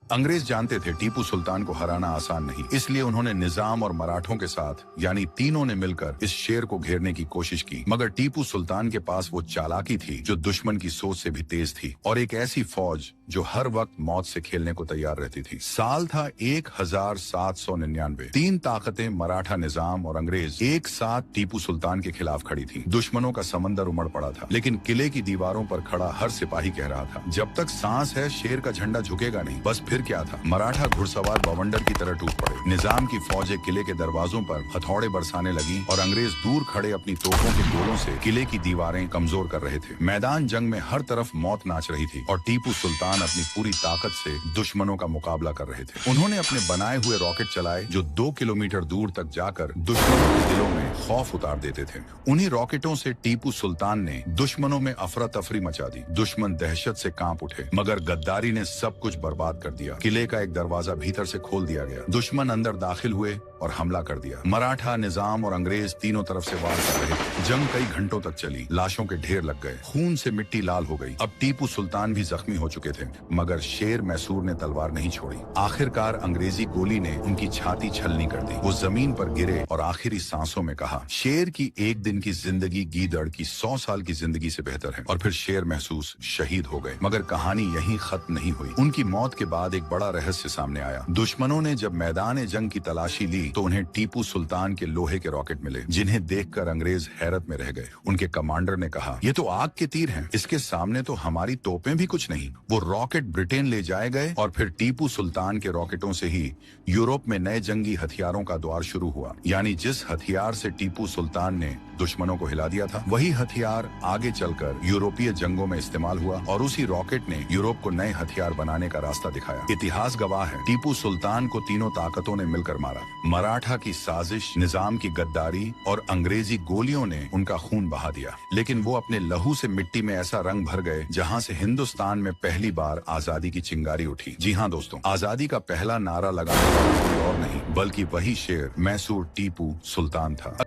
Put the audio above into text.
अंग्रेज जानते थे टीपू सुल्तान को हराना आसान नहीं, इसलिए उन्होंने निजाम और मराठों के साथ यानी तीनों ने मिलकर इस शेर को घेरने की कोशिश की। मगर टीपू सुल्तान के पास वो चालाकी थी जो दुश्मन की सोच से भी तेज थी, और एक ऐसी फौज जो हर वक्त मौत से खेलने को तैयार रहती थी। साल था 1799। तीन ताकतें मराठा निजाम और अंग्रेज एक साथ टीपू सुल्तान के खिलाफ खड़ी थी। दुश्मनों का समंदर उमड़ पड़ा था, लेकिन किले की दीवारों पर खड़ा हर सिपाही कह रहा था, जब तक सांस है शेर का झंडा झुकेगा नहीं। बस फिर क्या था, मराठा घुड़सवार बवंडर की तरह टूट पड़े। निजाम की फौजें किले के दरवाजों पर हथौड़े बरसाने लगी और अंग्रेज दूर खड़े अपनी तोपों के गोलों से किले की दीवारें कमजोर कर रहे थे। मैदान जंग में हर तरफ मौत नाच रही थी और टीपू सुल्तान अपनी पूरी ताकत से दुश्मनों का मुकाबला कर रहे थे। उन्होंने अपने बनाए हुए रॉकेट चलाए जो 2 किलोमीटर दूर तक जाकर दुश्मनों के दिलों में खौफ उतार देते थे। उन्हीं रॉकेटों से टीपू सुल्तान ने दुश्मनों में अफरा तफरी मचा दी। दुश्मन दहशत से कांप उठे, मगर गद्दारी ने सब कुछ बर्बाद कर दिया। किले का एक दरवाजा भीतर से खोल दिया गया। दुश्मन अंदर दाखिल हुए और हमला कर दिया। मराठा निजाम और अंग्रेज तीनों तरफ से वार कर रहे थे। जंग कई घंटों तक चली। लाशों के ढेर लग गए, खून से मिट्टी लाल हो गई। अब टीपू सुल्तान भी जख्मी हो चुके थे, मगर शेर मैसूर ने तलवार नहीं छोड़ी। आखिरकार अंग्रेजी गोली ने उनकी छाती छलनी कर दी। वो जमीन पर गिरे और आखिरी सांसों में कहा, शेर की एक दिन की जिंदगी गीदड़ की 100 साल की जिंदगी से बेहतर है। और फिर शेर महसूस शहीद हो गए। मगर कहानी यहीं खत्म नहीं हुई। उनकी मौत के बाद एक बड़ा रहस्य सामने आया। दुश्मनों ने जब मैदान जंग की तलाशी ली तो उन्हें टीपू सुल्तान के लोहे के रॉकेट मिले, जिन्हें देखकर अंग्रेज हैरत में रह गए। उनके कमांडर ने कहा, ये तो आग के तीर हैं, इसके सामने तो हमारी तोपें भी कुछ नहीं। वो रॉकेट ब्रिटेन ले जाए गए और फिर टीपू सुल्तान के रॉकेटों से ही यूरोप में नए जंगी हथियारों का द्वार शुरू हुआ। यानी जिस हथियार से टीपू सुल्तान ने दुश्मनों को हिला दिया था, वही हथियार आगे चलकर यूरोपीय जंगों में इस्तेमाल हुआ और उसी रॉकेट ने यूरोप को नए हथियार बनाने का रास्ता दिखाया। इतिहास गवाह है, टीपू सुल्तान को तीनों ताकतों ने मिलकर मारा। मराठा की साजिश, निजाम की गद्दारी और अंग्रेजी गोलियों ने उनका खून बहा दिया, लेकिन वो अपने लहू से मिट्टी में ऐसा रंग भर गए जहां से हिंदुस्तान में पहली बार आजादी की चिंगारी उठी। जी हाँ दोस्तों, आजादी का पहला नारा लगाने वाला कोई और नहीं बल्कि वही शेर मैसूर टीपू सुल्तान था।